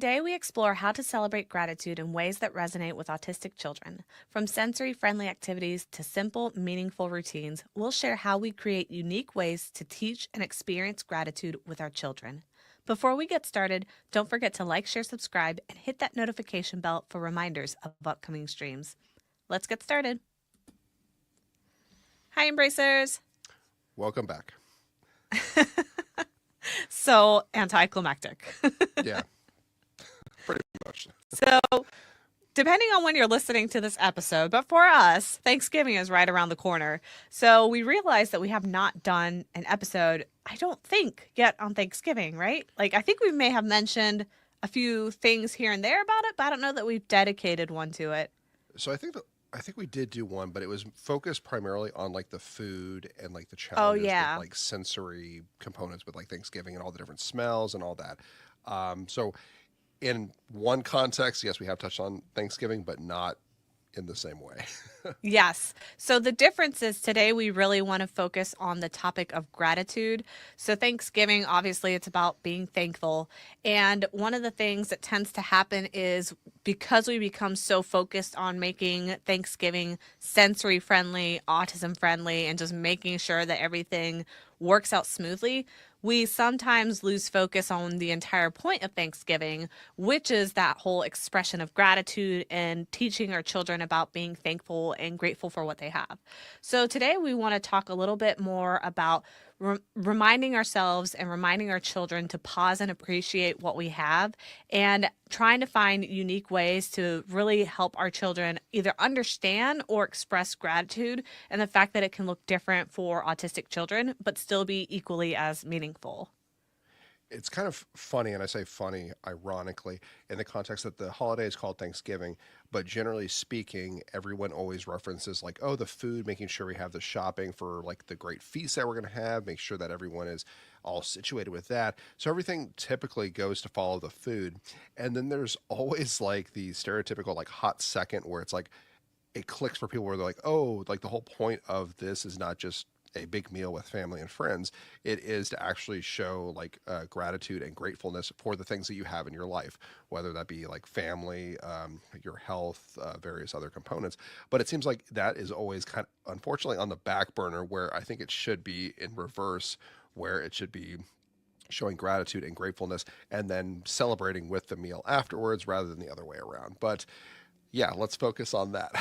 Today we explore how to celebrate gratitude in ways that resonate with autistic children. From sensory-friendly activities to simple, meaningful routines, we'll share how we create unique ways to teach and experience gratitude with our children. Before we get started, don't forget to like, share, subscribe, and hit that notification bell for reminders of upcoming streams. Let's get started. Hi, Embracers. Welcome back. So anticlimactic. Yeah, pretty much. So, depending on when you're listening to this episode, but for us, Thanksgiving is right around the corner. So, we realized that we have not done an episode, I don't think, yet on Thanksgiving, right? Like, I think we may have mentioned a few things here and there about it, but I don't know that we've dedicated one to it. So I think we did do one, but it was focused primarily on like the food and like the Oh, challenges yeah. with like sensory components with like Thanksgiving and all the different smells and all that. So in one context, yes, we have touched on Thanksgiving, but not in the same way. Yes. So the difference is today we really want to focus on the topic of gratitude. So Thanksgiving, obviously, it's about being thankful. And one of the things that tends to happen is because we become so focused on making Thanksgiving sensory friendly, autism friendly, and just making sure that everything works out smoothly, we sometimes lose focus on the entire point of Thanksgiving, which is that whole expression of gratitude and teaching our children about being thankful and grateful for what they have. So today we want to talk a little bit more about reminding ourselves and reminding our children to pause and appreciate what we have and trying to find unique ways to really help our children either understand or express gratitude and the fact that it can look different for autistic children, but still be equally as meaningful. It's kind of funny, and I say funny ironically, in the context that the holiday is called Thanksgiving, but generally speaking, everyone always references like, oh, the food, making sure we have the shopping for like the great feast that we're going to have, make sure that everyone is all situated with that. So everything typically goes to follow the food. And then there's always like the stereotypical like hot second where it's like, it clicks for people where they're like, oh, like the whole point of this is not just a big meal with family and friends. It is to actually show like gratitude and gratefulness for the things that you have in your life, whether that be like family, your health, various other components. But it seems like that is always kind of, unfortunately, on the back burner where I think it should be in reverse, where it should be showing gratitude and gratefulness and then celebrating with the meal afterwards rather than the other way around. But yeah, let's focus on that.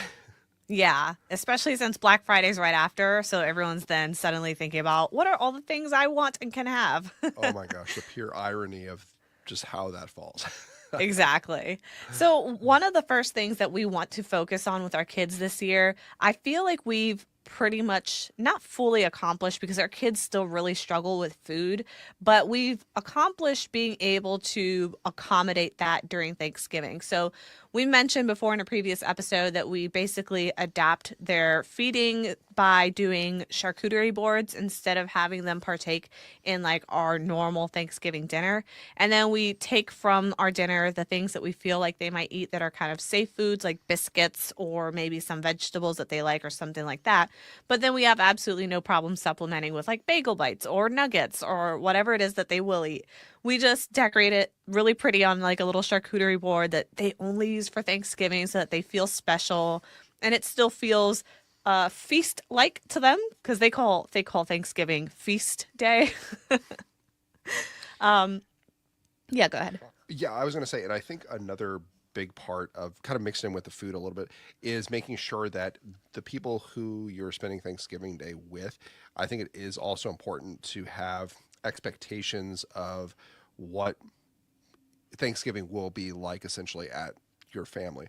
Yeah, especially since Black Friday's right after, so everyone's then suddenly thinking about what are all the things I want and can have. Oh my gosh, the pure irony of just how that falls. Exactly. So, one of the first things that we want to focus on with our kids this year, I feel like we've pretty much not fully accomplished because our kids still really struggle with food, but we've accomplished being able to accommodate that during Thanksgiving. So, we mentioned before in a previous episode that we basically adapt their feeding by doing charcuterie boards instead of having them partake in like our normal Thanksgiving dinner. And then we take from our dinner the things that we feel like they might eat that are kind of safe foods like biscuits or maybe some vegetables that they like or something like that. But then we have absolutely no problem supplementing with like bagel bites or nuggets or whatever it is that they will eat. We just decorate it really pretty on like a little charcuterie board that they only use for Thanksgiving so that they feel special and it still feels feast like to them because they call Thanksgiving feast day. um yeah, go ahead. Yeah, I was going to say, and I think another big part of kind of mixed in with the food a little bit is making sure that the people who you're spending Thanksgiving Day with, I think it is also important to have expectations of what Thanksgiving will be like essentially at your family.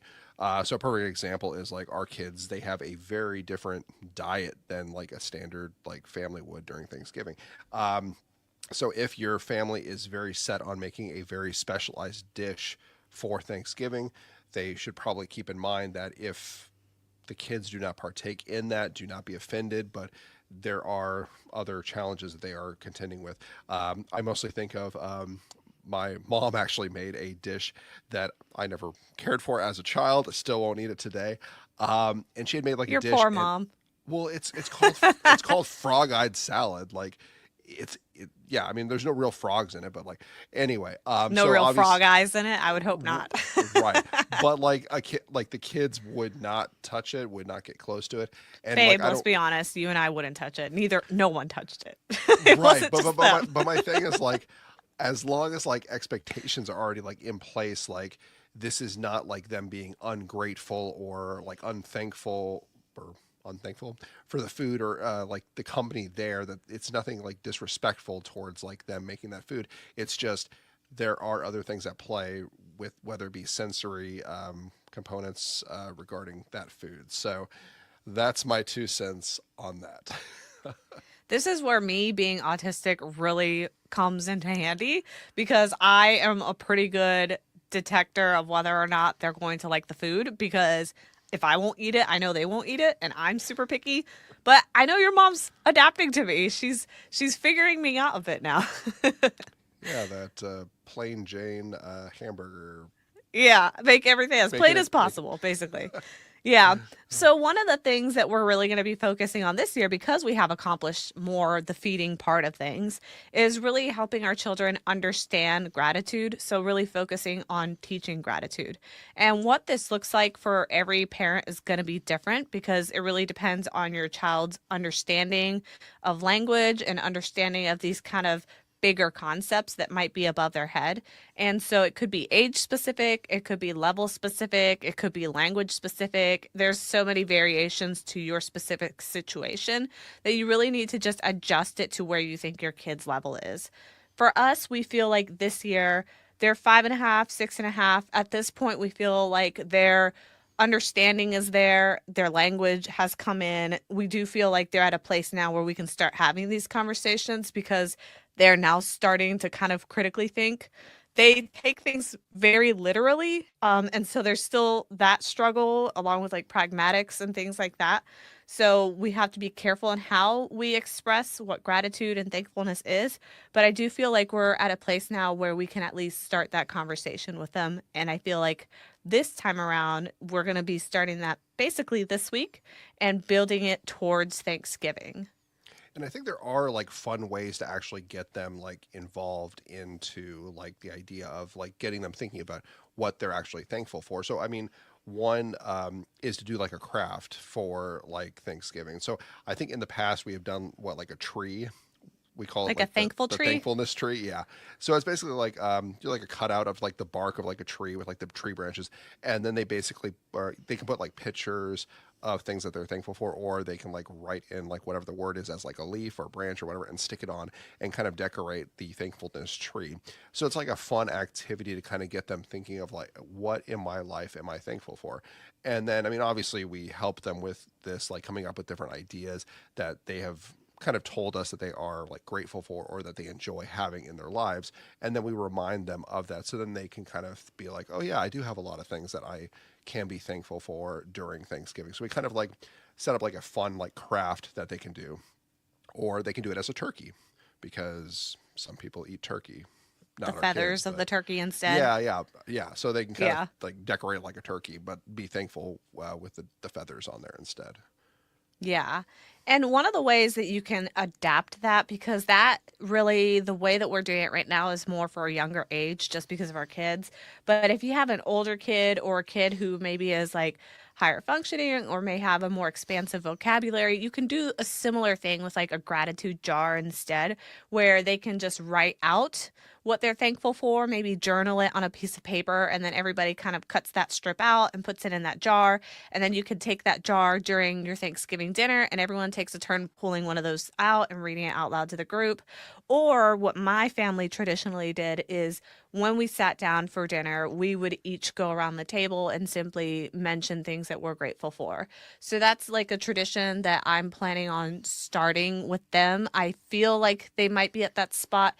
So a perfect example is like our kids, they have a very different diet than like a standard like family would during Thanksgiving. So if your family is very set on making a very specialized dish for Thanksgiving, they should probably keep in mind that if the kids do not partake in that, do not be offended, but there are other challenges that they are contending with. I mostly think of my mom actually made a dish that I never cared for as a child. I still won't eat it today. And she had made like a Your dish, poor and mom. well, it's called frog-eyed salad. Like yeah, I mean, there's no real frogs in it, but like anyway, No so real frog obvious, eyes in it. I would hope r- not. right, but like a kid, like the kids would not touch it, would not get close to it, and like Babe, I let's don't. be honest. You and I wouldn't touch it. Neither, no one touched it. It Right, wasn't but just them. my thing is like, as long as like expectations are already like in place, like this is not like them being ungrateful or like unthankful or unthankful for the food or like the company there, that it's nothing like disrespectful towards like them making that food. It's just there are other things at play with whether it be sensory components regarding that food. So that's my 2 cents on that. This is where me being autistic really comes into handy because I am a pretty good detector of whether or not they're going to like the food because if I won't eat it, I know they won't eat it and I'm super picky. But I know your mom's adapting to me. She's figuring me out a bit now. Yeah, that plain Jane hamburger, Yeah, make everything as making plain it as make. possible, basically. Yeah. So one of the things that we're really going to be focusing on this year because we have accomplished more the feeding part of things is really helping our children understand gratitude. So really focusing on teaching gratitude. And what this looks like for every parent is going to be different because it really depends on your child's understanding of language and understanding of these kind of bigger concepts that might be above their head. And so it could be age specific, it could be level specific, it could be language specific. There's so many variations to your specific situation that you really need to just adjust it to where you think your kid's level is. For us, we feel like this year they're 5.5, 6.5. At this point, we feel like their understanding is there, their language has come in. We do feel like they're at a place now where we can start having these conversations because they're now starting to kind of critically think. They take things very literally. And so there's still that struggle along with like pragmatics and things like that. So we have to be careful in how we express what gratitude and thankfulness is. But I do feel like we're at a place now where we can at least start that conversation with them. And I feel like this time around, we're going to be starting that basically this week and building it towards Thanksgiving. And I think there are like fun ways to actually get them like involved into like the idea of like getting them thinking about what they're actually thankful for. So I mean, one is to do like a craft for like Thanksgiving. So I think in the past we have done what, like a tree, we call it Like a like thankful the tree. thankfulness tree. Yeah. So it's basically like do like a cutout of like the bark of like a tree with like the tree branches, and then they basically, or they can put like pictures of things that they're thankful for, or they can like write in like whatever the word is as like a leaf or branch or whatever, and stick it on and kind of decorate the thankfulness tree. So it's like a fun activity to kind of get them thinking of like, what in my life am I thankful for? And then I mean, obviously we help them with this, like coming up with different ideas that they have kind of told us that they are like grateful for or that they enjoy having in their lives, and then we remind them of that, so then they can kind of be like, oh yeah, I do have a lot of things that I can be thankful for during Thanksgiving. So we kind of like set up like a fun like craft that they can do, or they can do it as a turkey, because some people eat turkey, The not our kids, feathers of but the turkey instead. yeah, so they can kind of Yeah. like decorate it like a turkey but be thankful with the feathers on there instead. Yeah. And one of the ways that you can adapt that, because that really, the way that we're doing it right now is more for a younger age just because of our kids. But if you have an older kid or a kid who maybe is like higher functioning or may have a more expansive vocabulary, you can do a similar thing with like a gratitude jar instead, where they can just write out what they're thankful for, maybe journal it on a piece of paper, and then everybody kind of cuts that strip out and puts it in that jar. And then you could take that jar during your Thanksgiving dinner and everyone takes a turn pulling one of those out and reading it out loud to the group. Or what my family traditionally did is when we sat down for dinner, we would each go around the table and simply mention things that we're grateful for. So that's like a tradition that I'm planning on starting with them. I feel like they might be at that spot.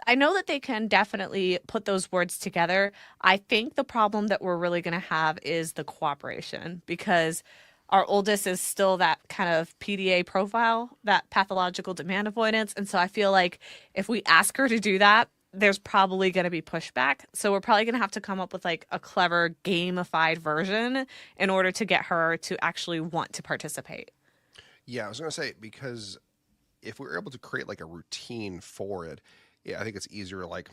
I know that they can definitely put those words together. I think the problem that we're really going to have is the cooperation because our oldest is still that kind of PDA profile, that pathological demand avoidance. And so I feel like if we ask her to do that, there's probably going to be pushback. So we're probably going to have to come up with like a clever gamified version in order to get her to actually want to participate. Yeah, I was gonna say, because if we're able to create like a routine for it, yeah, I think it's easier, like,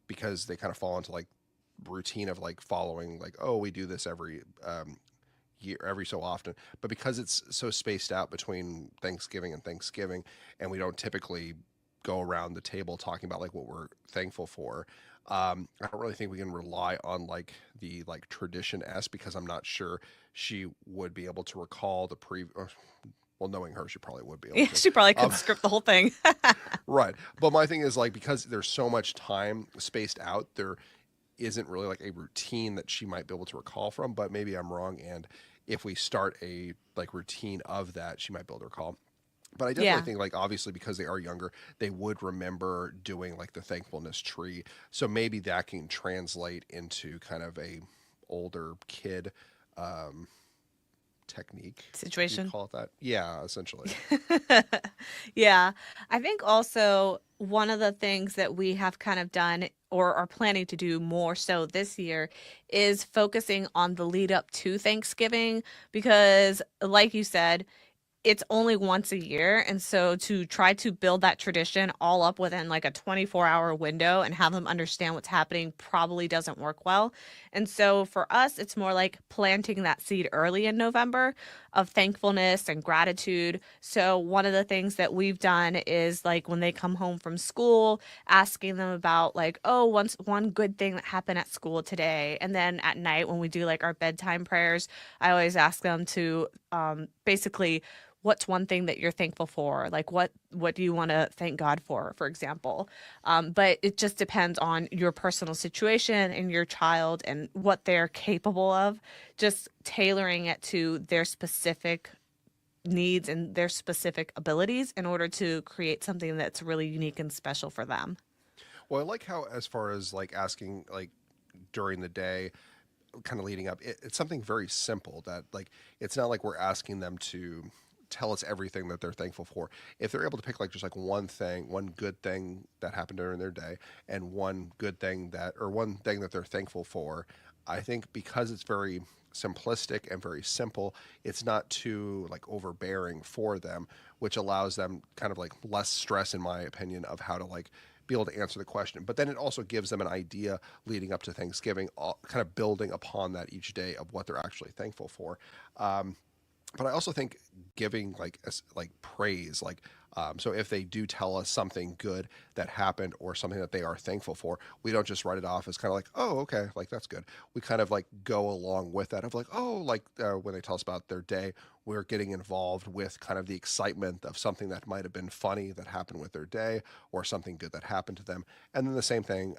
because they kind of fall into like routine of like following, like, oh, we do this every year, every so often. But because it's so spaced out between Thanksgiving and Thanksgiving, and we don't typically go around the table talking about like what we're thankful for, I don't really think we can rely on like the like tradition s, because I'm not sure she would be able to recall the well, knowing her, she probably would be able Yeah, to. she probably could Um, script the whole thing. right. But my thing is like, because there's so much time spaced out, there isn't really like a routine that she might be able to recall from. But maybe I'm wrong, and if we start a like routine of that, she might be able to recall. But I definitely Yeah. think, like, obviously because they are younger, they would remember doing like the thankfulness tree. So maybe that can translate into kind of a older kid um, technique, if you Situation. call it that. Yeah, essentially. Yeah. I think also one of the things that we have kind of done or are planning to do more so this year is focusing on the lead up to Thanksgiving because, like you said, it's only once a year. And so to try to build that tradition all up within like a 24-hour window and have them understand what's happening probably doesn't work well. And so for us, it's more like planting that seed early in November of thankfulness and gratitude. So one of the things that we've done is like when they come home from school, asking them about like, oh, one good thing that happened at school today. And then at night when we do like our bedtime prayers, I always ask them to basically what's one thing that you're thankful for, like what do you want to thank God for example. But it just depends on your personal situation and your child and what they're capable of, just tailoring it to their specific needs and their specific abilities in order to create something that's really unique and special for them. Well, I like how, as far as like asking, like, during the day, kind of leading up, it's something very simple that, like, it's not like we're asking them to tell us everything that they're thankful for. If they're able to pick like just like one thing, one good thing that happened during their day, and one good thing that, or one thing that they're thankful for, I think because it's very simplistic and very simple, it's not too like overbearing for them, which allows them kind of like less stress, in my opinion, of how to like be able to answer the question. But then it also gives them an idea leading up to Thanksgiving, kind of building upon that each day of what they're actually thankful for. Um, but I also think giving like praise, like, so if they do tell us something good that happened or something that they are thankful for, we don't just write it off as kind of like, oh, okay, like that's good. We kind of like go along with that of like, oh, like, when they tell us about their day, we're getting involved with kind of the excitement of something that might have been funny that happened with their day, or something good that happened to them. And then the same thing,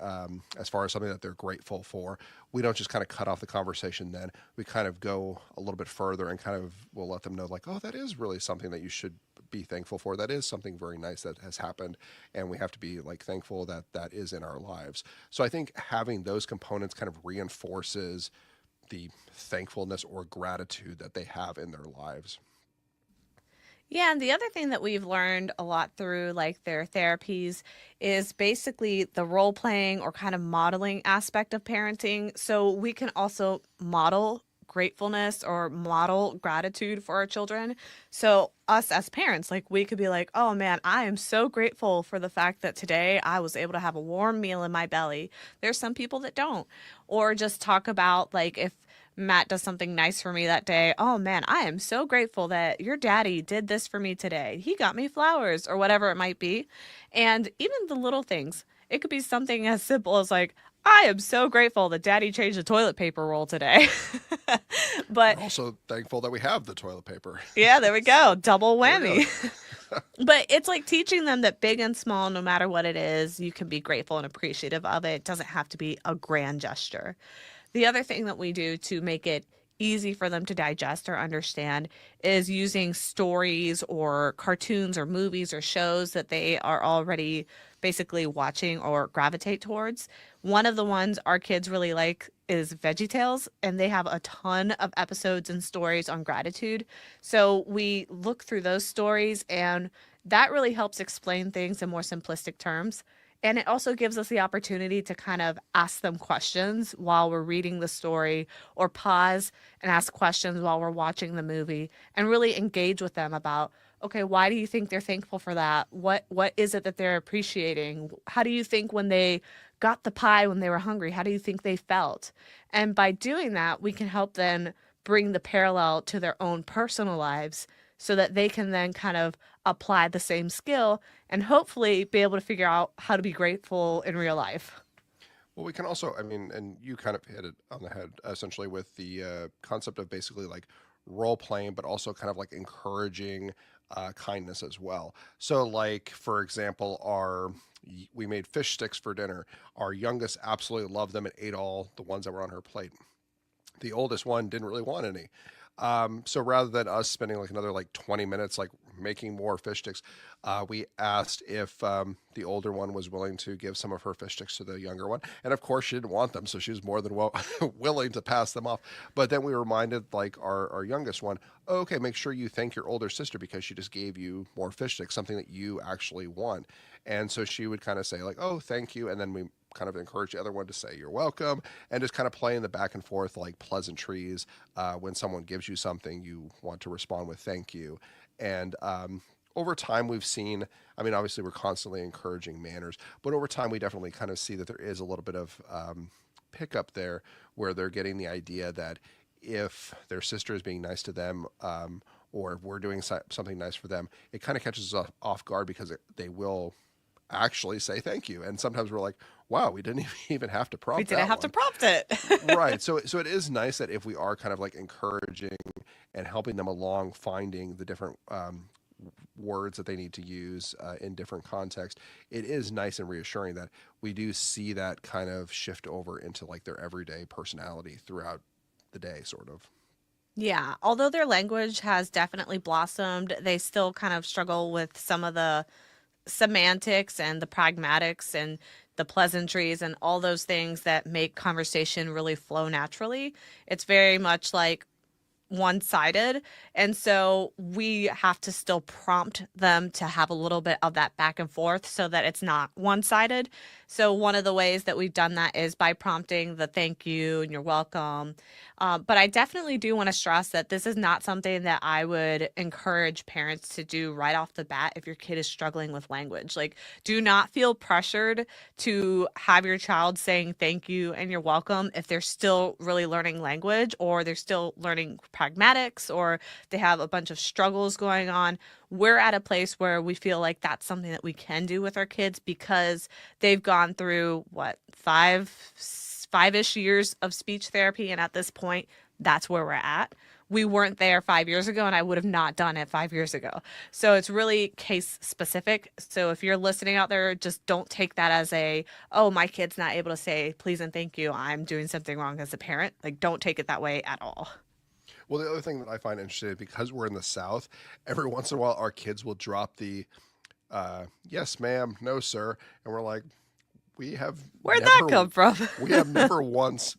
as far as something that they're grateful for, we don't just kind of cut off the conversation. Then we kind of go a little bit further and kind of will let them know like, oh, that is really something that you should be thankful for. That is something very nice that has happened, and we have to be like thankful that that is in our lives. So I think having those components kind of reinforces the thankfulness or gratitude that they have in their lives. Yeah, and the other thing that we've learned a lot through like their therapies is basically the role playing or kind of modeling aspect of parenting. So we can also model gratefulness or model gratitude for our children. So us as parents, like we could be like, "Oh man, I am so grateful for the fact that today I was able to have a warm meal in my belly." There's some people that don't. Or just talk about like if Matt does something nice for me that day. Oh man, I am so grateful that your daddy did this for me today. He got me flowers or whatever it might be. And even the little things, it could be something as simple as like, I am so grateful that daddy changed the toilet paper roll today. But We're also thankful that we have the toilet paper. yeah, there we go. So Double there we go. whammy. But it's like teaching them that big and small, no matter what it is, you can be grateful and appreciative of it. It doesn't have to be a grand gesture. The other thing that we do to make it easy for them to digest or understand is using stories or cartoons or movies or shows that they are already basically watching or gravitate towards. One of the ones our kids really like is VeggieTales, and they have a ton of episodes and stories on gratitude. So we look through those stories, and that really helps explain things in more simplistic terms. And it also gives us the opportunity to kind of ask them questions while we're reading the story or pause and ask questions while we're watching the movie and really engage with them about, Okay, why do you think they're thankful for that? What is it that they're appreciating? How do you think when they got the pie when they were hungry, how do you think they felt? And by doing that, we can help them bring the parallel to their own personal lives so that they can then kind of apply the same skill and hopefully be able to figure out how to be grateful in real life. Well, we can also, I mean, and you kind of hit it on the head essentially with the concept of basically like role playing, but also kind of like encouraging kindness as well. So, like for example, we made fish sticks for dinner. Our youngest absolutely loved them and ate all the ones that were on her plate. The oldest one didn't really want any. So rather than us spending like another like 20 minutes like making more fish sticks, we asked if the older one was willing to give some of her fish sticks to the younger one. And of course, she didn't want them, so she was more than willing to pass them off. But then we reminded like our youngest one, oh, okay, make sure you thank your older sister because she just gave you more fish sticks, something that you actually want. And so she would kind of say like, oh, thank you, and then we kind of encourage the other one to say you're welcome, and just kind of playing the back and forth like pleasantries. When someone gives you something, you want to respond with thank you. And over time, we've seen, I mean, obviously, we're constantly encouraging manners, but over time, we definitely kind of see that there is a little bit of pickup there where they're getting the idea that if their sister is being nice to them, or if we're doing something nice for them, it kind of catches us off guard because they will actually say thank you. And sometimes we're like, wow, we didn't even have to We prompt didn't that have to one. prompt it. Right. So it is nice that if we are kind of like encouraging and helping them along, finding the different words that they need to use in different contexts, it is nice and reassuring that we do see that kind of shift over into like their everyday personality throughout the day, sort of. Yeah, although their language has definitely blossomed, they still kind of struggle with some of the semantics and the pragmatics and the pleasantries and all those things that make conversation really flow naturally. It's very much like one-sided, and so we have to still prompt them to have a little bit of that back and forth so that it's not one-sided. So one of the ways that we've done that is by prompting the thank you and you're welcome. But I definitely do want to stress that this is not something that I would encourage parents to do right off the bat if your kid is struggling with language. Like, do not feel pressured to have your child saying thank you and you're welcome if they're still really learning language or they're still learning pragmatics or they have a bunch of struggles going on. We're at a place where we feel like that's something that we can do with our kids because they've gone through what, five-ish years of speech therapy, and at this point that's where we're at. We weren't there 5 years ago, and I would have not done it 5 years ago. So it's really case specific. So if you're listening out there, just don't take that as a, oh, my kid's not able to say please and thank you, I'm doing something wrong as a parent. Like, don't take it that way at all. Well, the other thing that I find interesting, because we're in the South, every once in a while our kids will drop the yes, ma'am, no, sir. And we're like, we have Where'd that never, come from? we have never once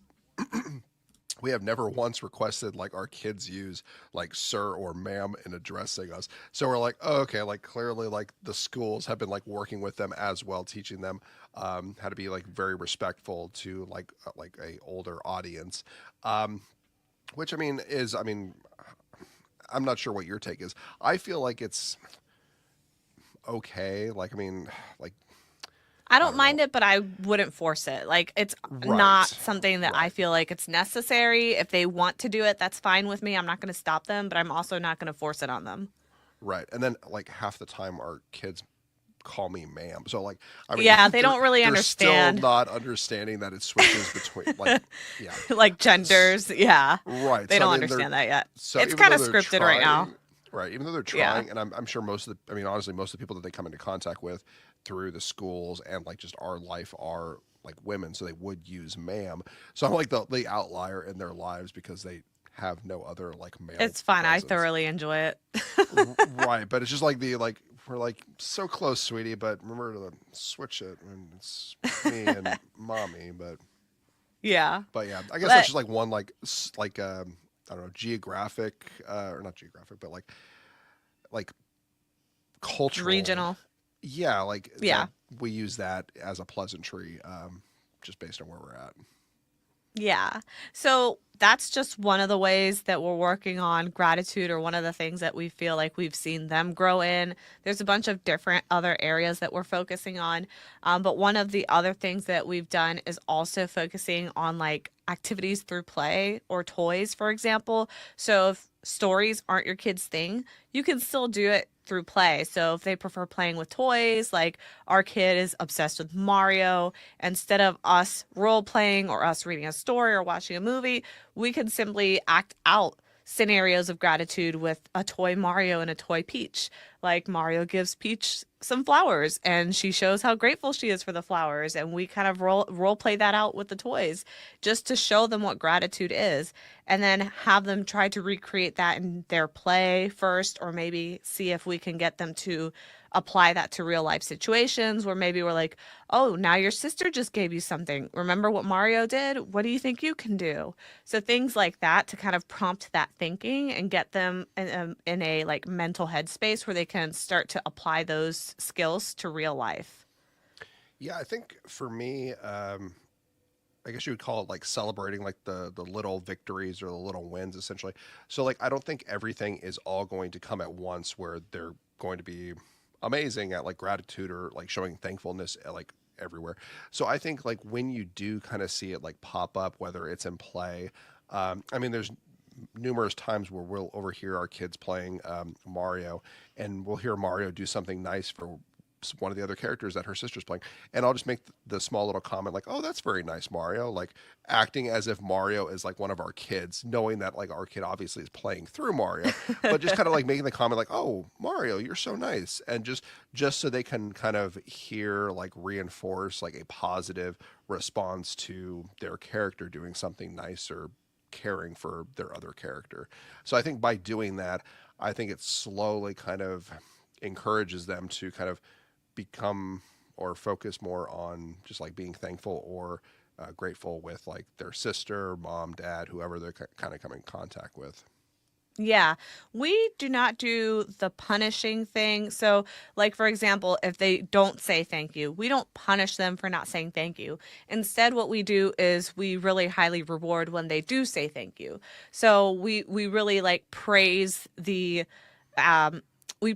we have never once requested like our kids use like sir or ma'am in addressing us. So we're like, oh, okay, like clearly like the schools have been like working with them as well, teaching them how to be like very respectful to like a older audience. Which I mean is, I mean, I'm not sure what your take is. I feel like it's okay. Like I mean, like I I don't don't know. mind it, but I wouldn't force it. Like, it's not Right. something that I Right. feel like it's necessary. If they want to do it, that's fine with me. I'm not going to stop them, but I'm also not going to force it on them. Right. And then like half the time our kids call me ma'am. So like I mean Yeah, they they're don't really they're still understand not understanding that it switches between like yeah. like genders. Yeah, Right. they So I don't mean they're understand that yet. so It's even kind though of they're scripted right now. trying, right, even though they're Yeah. trying, and I'm sure most of the, I mean, honestly, most of the people that they come into contact with through the schools and like just our life are like women, so they would use ma'am. So I'm like the outlier in their lives because they have no other like male It's fine. I presence. thoroughly enjoy it. Right, but it's just like the like we're like so close, sweetie, but remember to switch it when it's me and mommy. Yeah. But yeah, I guess that's But just like one like like I don't know, geographic or not geographic, but like cultural. regional. Yeah, like that Yeah. we use that as a pleasantry, just based on where we're at. Yeah. So that's just one of the ways that we're working on gratitude, or one of the things that we feel like we've seen them grow in. There's a bunch of different other areas that we're focusing on. But one of the other things that we've done is also focusing on like activities through play or toys, for example. So if stories aren't your kid's thing, you can still do it through play. So if they prefer playing with toys, like our kid is obsessed with Mario, instead of us role playing or us reading a story or watching a movie, we can simply act out scenarios of gratitude with a toy Mario and a toy Peach. Like Mario gives Peach some flowers and she shows how grateful she is for the flowers, and we kind of role play that out with the toys just to show them what gratitude is, and then have them try to recreate that in their play first, or maybe see if we can get them to apply that to real life situations where maybe we're like, oh, now your sister just gave you something. Remember what Mario did? What do you think you can do? So things like that to kind of prompt that thinking and get them in a like mental headspace where they can start to apply those skills to real life. Yeah, I think for me, I guess you would call it like celebrating like the little victories or the little wins essentially. So like I don't think everything is all going to come at once where they're going to be amazing at like gratitude or like showing thankfulness at, like everywhere. So I think like when you do kind of see it like pop up, whether it's in play, I mean there's numerous times where we'll overhear our kids playing Mario, and we'll hear Mario do something nice for one of the other characters that her sister's playing, and I'll just make the small little comment like, "Oh, that's very nice, Mario," like acting as if Mario is like one of our kids, knowing that like our kid obviously is playing through Mario, but just kind of like making the comment like, "Oh, Mario, you're so nice," and just so they can kind of hear like reinforce like a positive response to their character doing something nice or caring for their other character. So I think by doing that, I think it slowly kind of encourages them to kind of become or focus more on just like being thankful or grateful with like their sister, mom, dad, whoever they're kind of coming in contact with. Yeah, we do not do the punishing thing. So, like, for example, if they don't say thank you, we don't punish them for not saying thank you. Instead, what we do is we really highly reward when they do say thank you. So, we really like um,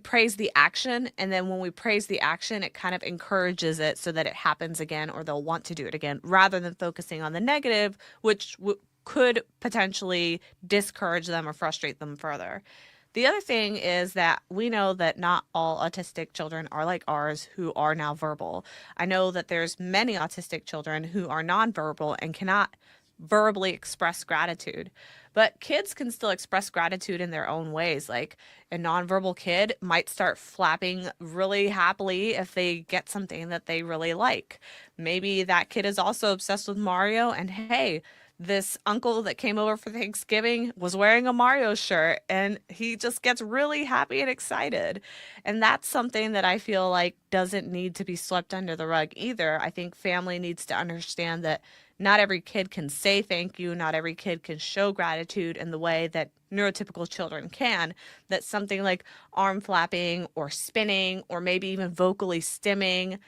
praise the action. And then when we praise the action, it kind of encourages it so that it happens again or they'll want to do it again rather than focusing on the negative, which could potentially discourage them or frustrate them further. The other thing is that we know that not all autistic children are like ours who are now verbal. I know that there's many autistic children who are nonverbal and cannot verbally express gratitude. But kids can still express gratitude in their own ways. Like a nonverbal kid might start flapping really happily if they get something that they really like. Maybe that kid is also obsessed with Mario, and hey, this uncle that came over for Thanksgiving was wearing a Mario shirt and he just gets really happy and excited. And that's something that I feel like doesn't need to be swept under the rug either. I think family needs to understand that not every kid can say thank you, not every kid can show gratitude in the way that neurotypical children can. That something like arm flapping or spinning or maybe even vocally stimming,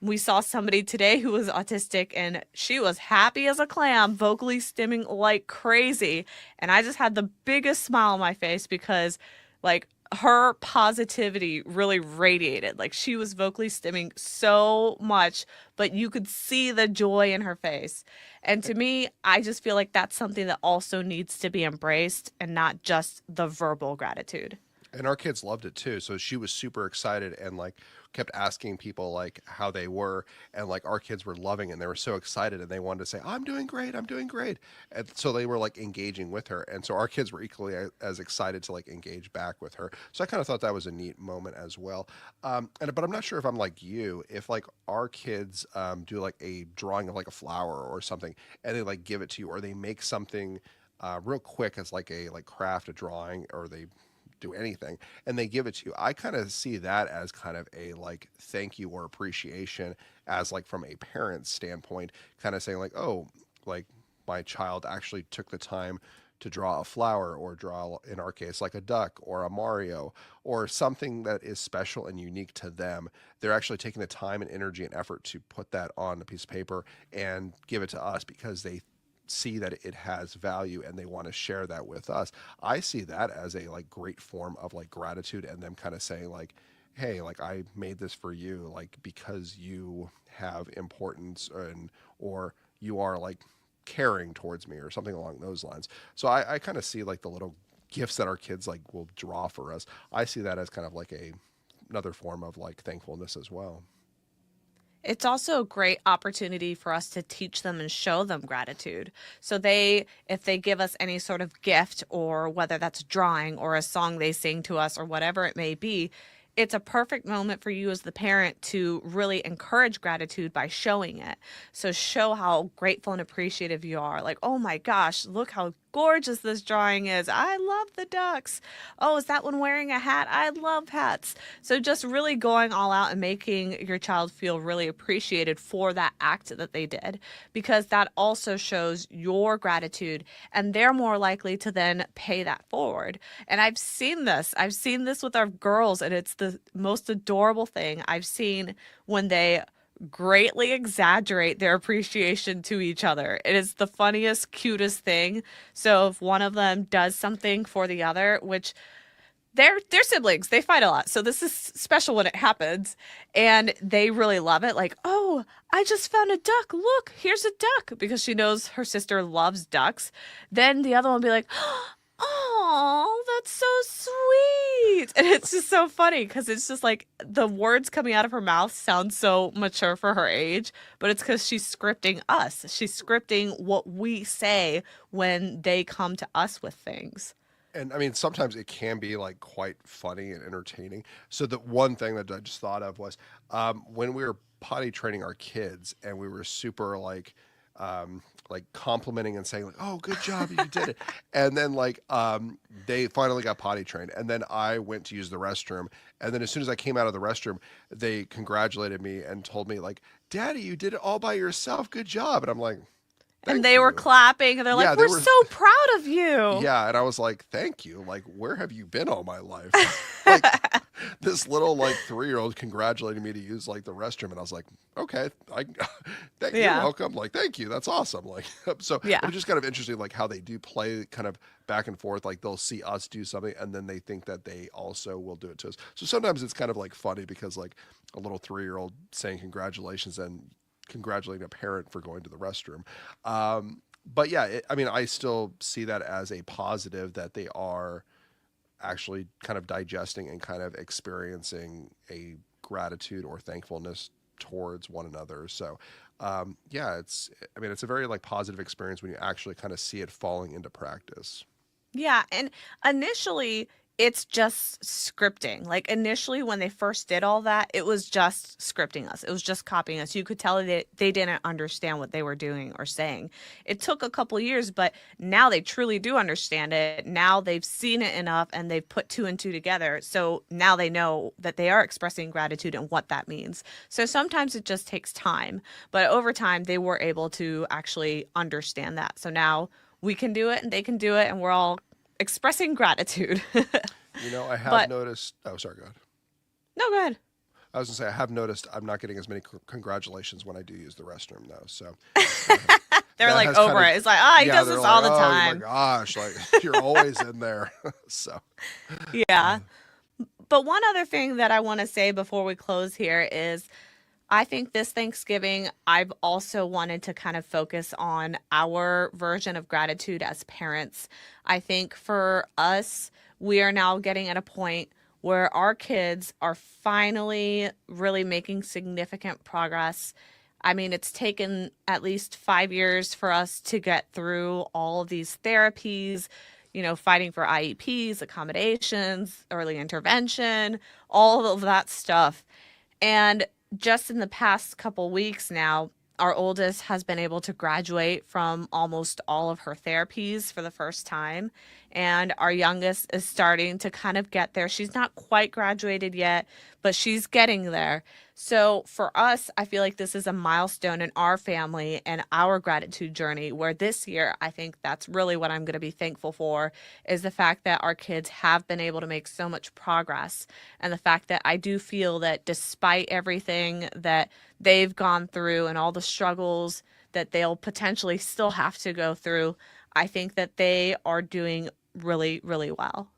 we saw somebody today who was autistic and she was happy as a clam, vocally stimming like crazy. And I just had the biggest smile on my face because, like, her positivity really radiated. Like, she was vocally stimming so much, but you could see the joy in her face. And to me, I just feel like that's something that also needs to be embraced and not just the verbal gratitude. And our kids loved it too. So she was super excited and like kept asking people like how they were, and like our kids were loving it and they were so excited and they wanted to say, "I'm doing great, I'm doing great." And so they were like engaging with her, and so our kids were equally as excited to like engage back with her. So I kind of thought that was a neat moment as well. And but I'm not sure if I'm like you, if like our kids do like a drawing of like a flower or something, and they like give it to you, or they make something real quick as like a like craft, a drawing, or they do anything and they give it to you. I kind of see that as kind of a like thank you or appreciation, as like from a parent's standpoint, kind of saying like, "Oh, like my child actually took the time to draw a flower or draw, in our case, like a duck or a Mario or something that is special and unique to them. They're actually taking the time and energy and effort to put that on a piece of paper and give it to us because they see that it has value and they want to share that with us. I see that as a like great form of like gratitude and them kind of saying like, hey, like I made this for you, like because you have importance and or you are like caring towards me or something along those lines. So I kind of see like the little gifts that our kids like will draw for us. I see that as kind of like a another form of like thankfulness as well. It's also a great opportunity for us to teach them and show them gratitude. So if they give us any sort of gift, or whether that's drawing or a song they sing to us or whatever it may be, it's a perfect moment for you as the parent to really encourage gratitude by showing it. So show how grateful and appreciative you are. Like, oh my gosh, look how gorgeous this drawing is. I love the ducks. Oh, is that one wearing a hat? I love hats. So just really going all out and making your child feel really appreciated for that act that they did, because that also shows your gratitude, and they're more likely to then pay that forward. And I've seen this. I've seen this with our girls, and it's the most adorable thing I've seen when they greatly exaggerate their appreciation to each other. It is the funniest, cutest thing. So if one of them does something for the other, which they're siblings, they fight a lot. So this is special when it happens, and they really love it. Like, "Oh, I just found a duck. Look, here's a duck," because she knows her sister loves ducks. Then the other one will be like, "Oh, that's so sweet." And it's just so funny because it's just like the words coming out of her mouth sound so mature for her age, but it's because she's scripting us. She's scripting what we say when they come to us with things. And I mean, sometimes it can be like quite funny and entertaining. So the one thing that I just thought of was when we were potty training our kids, and we were super like complimenting and saying like, "Oh, good job, you did it," and then they finally got potty trained, and then I went to use the restroom, and then as soon as I came out of the restroom, they congratulated me and told me like, "Daddy, you did it all by yourself. Good job," and I'm like, And "Thank they were you." clapping, and they're Yeah, like, they "We're were. so proud of you." Yeah, and I was like, "Thank you. Like, where have you been all my life?" Like this little like 3-year-old congratulating me to use like the restroom, and I was like, "Okay, I thank you're Yeah. welcome. Like, thank you. That's awesome." Like, so Yeah. but it's just kind of interesting, like how they do play kind of back and forth. Like they'll see us do something, and then they think that they also will do it to us. So sometimes it's kind of like funny because like a little 3-year-old saying congratulations and congratulating a parent for going to the restroom. But yeah, I mean, I still see that as a positive that they are actually kind of digesting and kind of experiencing a gratitude or thankfulness towards one another. So, yeah, I mean, it's a very like positive experience when you actually kind of see it falling into practice. Yeah, and initially it's just scripting. Like initially when they first did all that, it was just scripting us. It was just copying us. You could tell that they didn't understand what they were doing or saying. It took a couple years, but now they truly do understand it. Now they've seen it enough and they've put two and two together. So now they know that they are expressing gratitude and what that means. So sometimes it just takes time, but over time they were able to actually understand that. So now we can do it and they can do it, and we're all expressing gratitude. I have But noticed. Oh, sorry, go ahead. no, go ahead. I was gonna say I have noticed I'm not getting as many congratulations when I do use the restroom though. So They're that like has kind over of it. It's like, ah, he yeah, does they're this like, all the oh my time. gosh, like you're always in there. So Yeah. But one other thing that I want to say before we close here is I think this Thanksgiving, I've also wanted to kind of focus on our version of gratitude as parents. I think for us, we are now getting at a point where our kids are finally really making significant progress. I mean, it's taken at least 5 years for us to get through all of these therapies, fighting for IEPs, accommodations, early intervention, all of that stuff. And just in the past couple weeks now, our oldest has been able to graduate from almost all of her therapies for the first time. And our youngest is starting to kind of get there. She's not quite graduated yet, but she's getting there. So for us, I feel like this is a milestone in our family and our gratitude journey, where this year, I think that's really what I'm going to be thankful for, is the fact that our kids have been able to make so much progress. And the fact that I do feel that despite everything that they've gone through and all the struggles that they'll potentially still have to go through, I think that they are doing really, really well.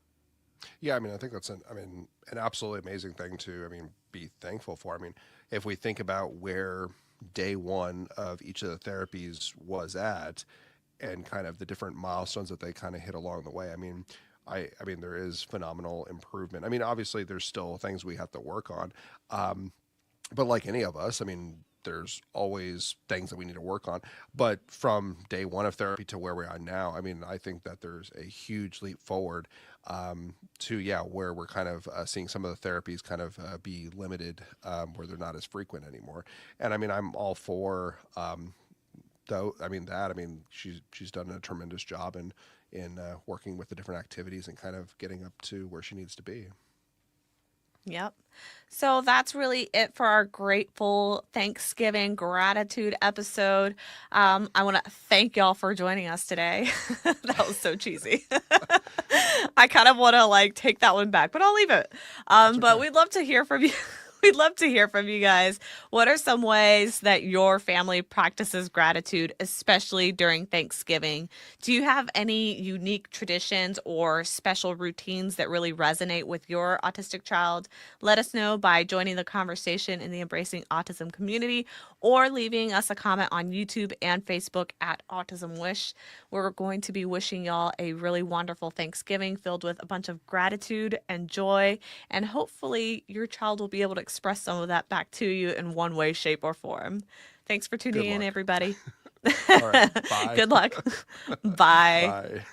Yeah, I mean, I think that's an absolutely amazing thing to, be thankful for. I mean, if we think about where day one of each of the therapies was at and kind of the different milestones that they kind of hit along the way, I mean, there is phenomenal improvement. I mean, obviously, there's still things we have to work on. Um, but like any of us, I mean, there's always things that we need to work on. But from day one of therapy to where we are now, I mean, I think that there's a huge leap forward to, yeah, where we're kind of seeing some of the therapies kind of be limited, where they're not as frequent anymore. And I mean, I'm all for though. She's done a tremendous job in working with the different activities and kind of getting up to where she needs to be. Yep. So that's really it for our grateful Thanksgiving gratitude episode. I want to thank y'all for joining us today. That was so cheesy. I kind of want to like take that one back, but I'll leave it. That's But okay. we'd love to hear from you. We'd love to hear from you guys. What are some ways that your family practices gratitude, especially during Thanksgiving? Do you have any unique traditions or special routines that really resonate with your autistic child? Let us know by joining the conversation in the Embracing Autism community or leaving us a comment on YouTube and Facebook at Autism Wish. We're going to be wishing y'all a really wonderful Thanksgiving filled with a bunch of gratitude and joy, and hopefully your child will be able to express some of that back to you in one way, shape, or form. Thanks for tuning Good in, luck. everybody. All right. Bye. Good luck. Bye. Bye.